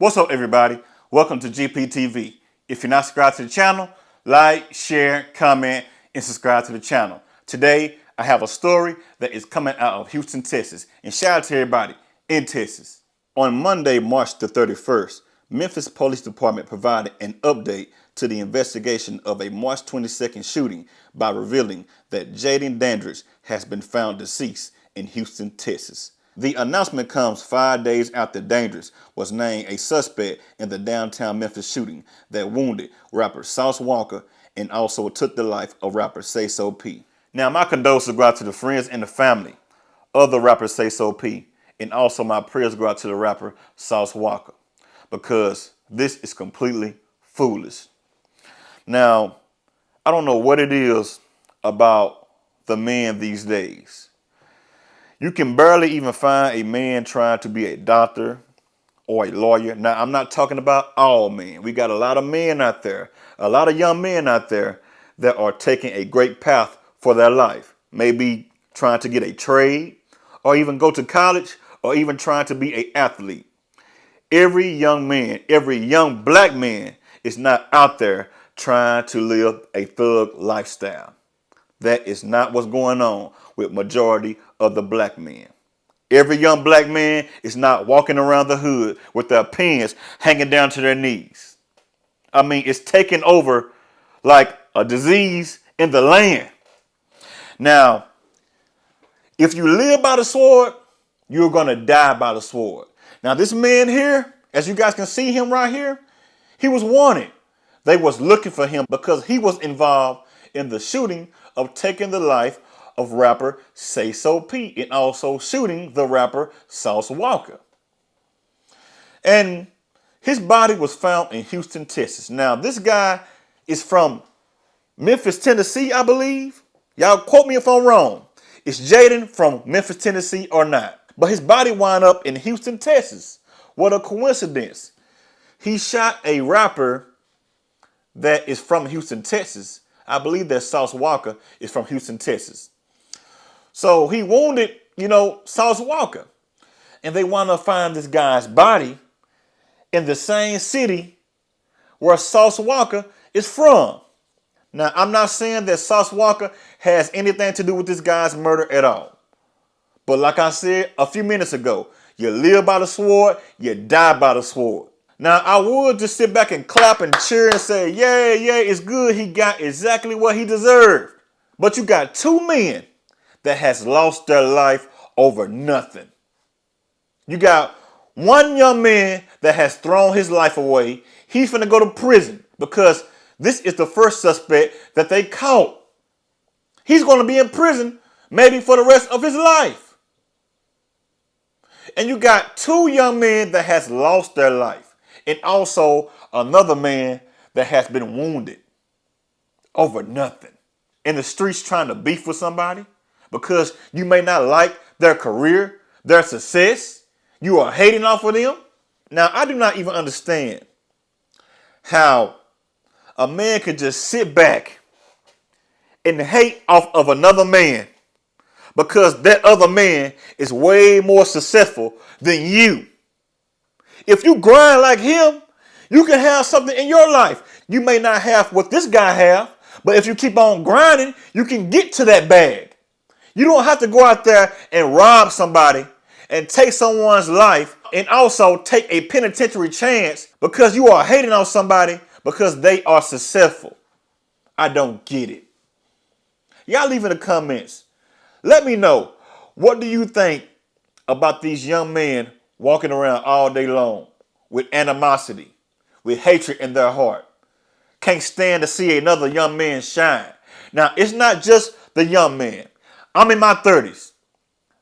What's up, everybody? Welcome to GPTV. If you're not subscribed to the channel, like, share, comment, and subscribe to the channel. Today, I have a story that is coming out of Houston, Texas. And shout out to everybody in Texas. On Monday, March the 31st, Memphis Police Department provided an update to the investigation of a March 22nd shooting by revealing that Jayden Dandridge has been found deceased in Houston, Texas. The announcement comes 5 days after Dandridge was named a suspect in the downtown Memphis shooting that wounded rapper SaySo Walka and also took the life of rapper SaySo P. Now, my condolences go out to the friends and the family of the rapper SaySo P, and also my prayers go out to the rapper SaySo Walka, because this is completely foolish. Now, I don't know what it is about the men these days. You can barely even find a man trying to be a doctor or a lawyer. Now, I'm not talking about all men. We got a lot of men out there, a lot of young men out there that are taking a great path for their life. Maybe trying to get a trade or even go to college or even trying to be an athlete. Every young man, every young black man is not out there trying to live a thug lifestyle. That is not what's going on with majority of the black men. Every young black man is not walking around the hood with their pants hanging down to their knees. I mean, it's taking over like a disease in the land. Now, if you live by the sword, you're going to die by the sword. Now, this man here, as you guys can see him right here, he was wanted. They was looking for him because he was involved in the shooting of taking the life of rapper SaySo P and also shooting the rapper SaySo Walka. And his body was found in Houston, Texas. Now, this guy is from Memphis, Tennessee, I believe. Y'all quote me if I'm wrong. Is Jayden from Memphis, Tennessee or not? But his body wound up in Houston, Texas. What a coincidence. He shot a rapper that is from Houston, Texas. I believe that SaySo Walka is from Houston, Texas. So he wounded, SaySo Walka. And they want to find this guy's body in the same city where SaySo Walka is from. Now, I'm not saying that SaySo Walka has anything to do with this guy's murder at all. But like I said a few minutes ago, you live by the sword, you die by the sword. Now, I would just sit back and clap and cheer and say, yeah, it's good. He got exactly what he deserved. But you got two men that has lost their life over nothing. You got one young man that has thrown his life away. He's finna go to prison because this is the first suspect that they caught. He's going to be in prison maybe for the rest of his life. And you got two young men that has lost their life. And also another man that has been wounded over nothing. In the streets trying to beef with somebody because you may not like their career, their success. You are hating off of them. Now, I do not even understand how a man could just sit back and hate off of another man because that other man is way more successful than you. If you grind like him, you can have something in your life. You may not have what this guy have, but if you keep on grinding, you can get to that bag. You don't have to go out there and rob somebody and take someone's life and also take a penitentiary chance because you are hating on somebody because they are successful. I don't get it. Y'all leave in the comments. Let me know, what do you think about these young men walking around all day long with animosity, with hatred in their heart? Can't stand to see another young man shine. Now, it's not just the young man. I'm in my 30s.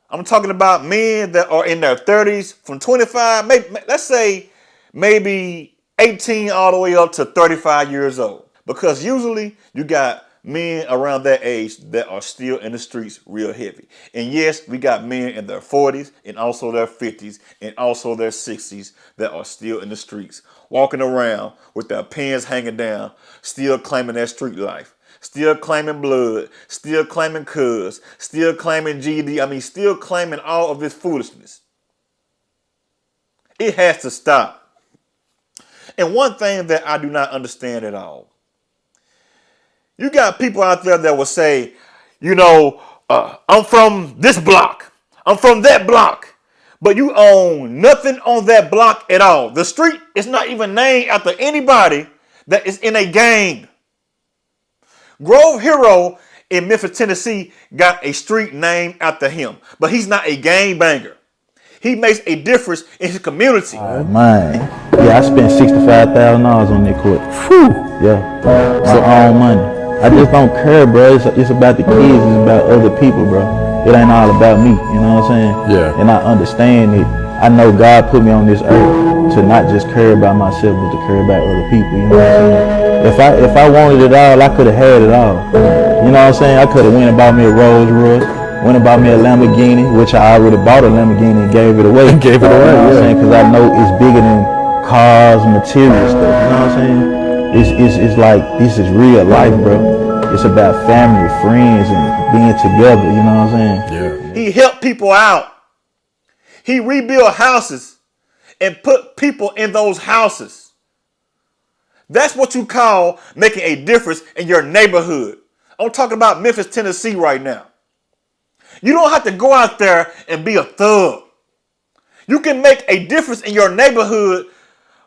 I'm talking about men that are in their 30s from 25, let's say maybe 18 all the way up to 35 years old. Because usually you got men around that age that are still in the streets real heavy. And yes, we got men in their 40s and also their 50s and also their 60s that are still in the streets, walking around with their pants hanging down, still claiming their street life, still claiming blood, still claiming cuz, still claiming GD. Still claiming all of this foolishness. It has to stop. And one thing that I do not understand at all, you got people out there that will say, I'm from this block. I'm from that block. But you own nothing on that block at all. The street is not even named after anybody that is in a gang. Grove Hero in Memphis, Tennessee got a street named after him. But he's not a gang banger. He makes a difference in his community. Oh, man. Yeah, I spent $65,000 on that court. Whew. Yeah. My own money. I just don't care, bro. It's about the kids. It's about other people, bro. It ain't all about me. You know what I'm saying? Yeah. And I understand it. I know God put me on this earth to not just care about myself, but to care about other people. You know what I'm saying? If I wanted it all, I could have had it all. You know what I'm saying? I could have went and bought me a Rolls Royce. Went and bought me a Lamborghini, which I already bought a Lamborghini and gave it away. You know what I'm saying? Because I know it's bigger than cars, material stuff. You know what I'm saying? It's like, this is real life, bro. It's about family, friends, and being together. You know what I'm saying? Yeah. He helped people out. He rebuilt houses and put people in those houses. That's what you call making a difference in your neighborhood. I'm talking about Memphis, Tennessee right now. You don't have to go out there and be a thug. You can make a difference in your neighborhood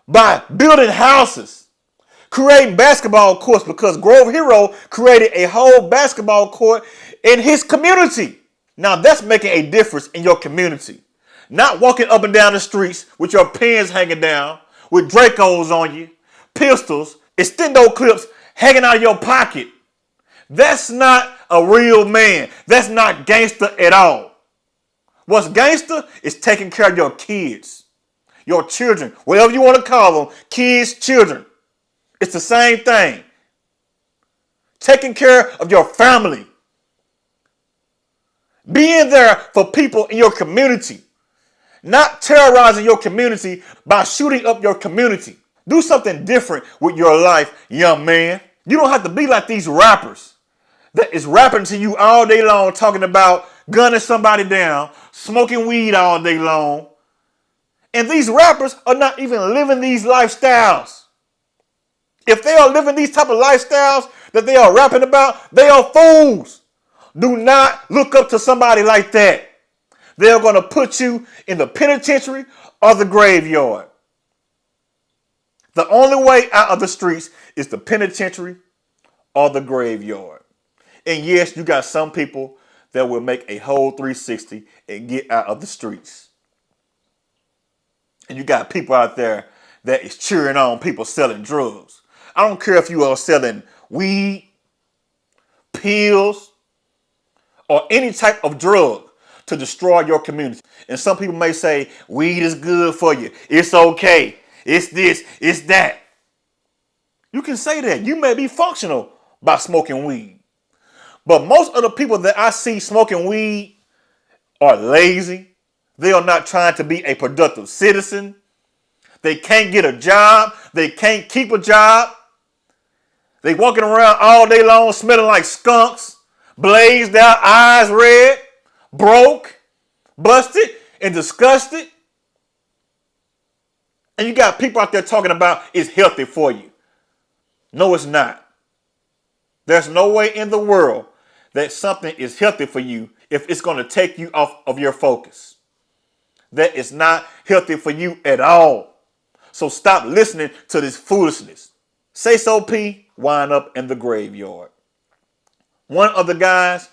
by building houses, creating basketball courts, because Grove Hero created a whole basketball court in his community. Now that's making a difference in your community. Not walking up and down the streets with your pins hanging down, with Dracos on you, pistols, extendo clips hanging out of your pocket. That's not a real man. That's not gangster at all. What's gangster is taking care of your kids, your children, whatever you want to call them, kids, children. It's the same thing. Taking care of your family. Being there for people in your community. Not terrorizing your community by shooting up your community. Do something different with your life, young man. You don't have to be like these rappers that is rapping to you all day long, talking about gunning somebody down, smoking weed all day long. And these rappers are not even living these lifestyles. If they are living these type of lifestyles that they are rapping about, they are fools. Do not look up to somebody like that. They're going to put you in the penitentiary or the graveyard. The only way out of the streets is the penitentiary or the graveyard. And yes, you got some people that will make a whole 360 and get out of the streets. And you got people out there that is cheering on people selling drugs. I don't care if you are selling weed, pills, or any type of drug to destroy your community. And some people may say, weed is good for you. It's okay. It's this, it's that. You can say that. You may be functional by smoking weed. But most of the people that I see smoking weed are lazy. They are not trying to be a productive citizen. They can't get a job. They can't keep a job. They walking around all day long smelling like skunks, blazed out, eyes red, broke, busted, and disgusted. And you got people out there talking about it's healthy for you. No, it's not. There's no way in the world that something is healthy for you if it's going to take you off of your focus. That is not healthy for you at all. So stop listening to this foolishness. SaySo P wind up in the graveyard. One of the guys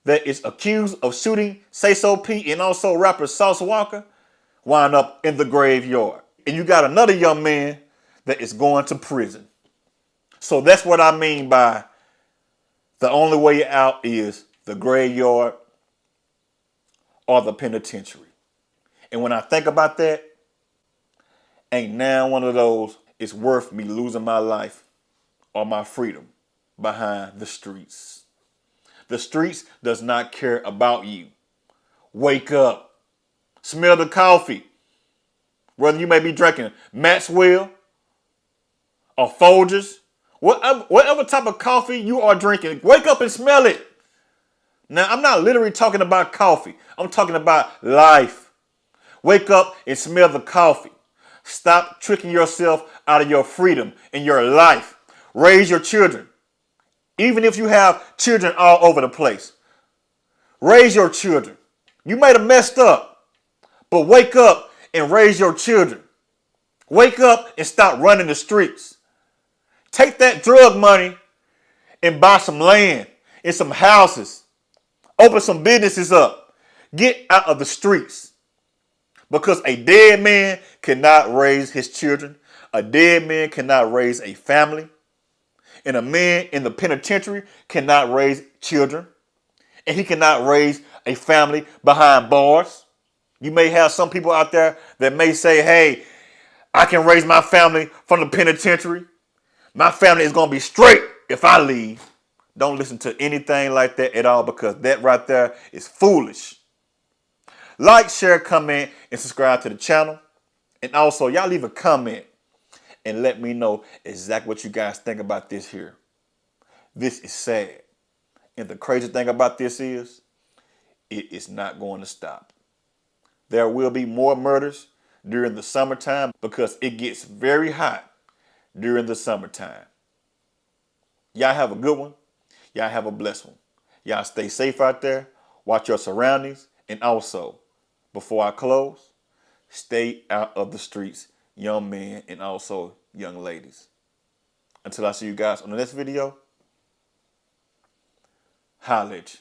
that is accused of shooting SaySo P and also rapper Sauce Walka wind up in the graveyard. And you got another young man that is going to prison. So that's what I mean by the only way out is the graveyard or the penitentiary. And when I think about that, ain't now one of those is worth me losing my life or my freedom behind the streets. The streets does not care about you. Wake up. Smell the coffee. Whether you may be drinking Maxwell or Folgers, whatever type of coffee you are drinking, wake up and smell it. Now, I'm not literally talking about coffee. I'm talking about life. Wake up and smell the coffee. Stop tricking yourself out of your freedom in your life. Raise your children. Even if you have children all over the place, raise your children. You might have messed up, but wake up and raise your children. Wake up and stop running the streets. Take that drug money and buy some land and some houses. Open some businesses up. Get out of the streets. Because a dead man cannot raise his children. A dead man cannot raise a family. And a man in the penitentiary cannot raise children. And he cannot raise a family behind bars. You may have some people out there that may say, hey, I can raise my family from the penitentiary. My family is going to be straight if I leave. Don't listen to anything like that at all, because that right there is foolish. Like, share, comment, and subscribe to the channel. And also, y'all leave a comment and let me know exactly what you guys think about this here. This is sad. And the crazy thing about this is, it is not going to stop. There will be more murders during the summertime because it gets very hot during the summertime. Y'all have a good one. Y'all have a blessed one. Y'all stay safe out there. Watch your surroundings. And also, before I close, stay out of the streets, young men and also young ladies. Until I see you guys on the next video, holla at you.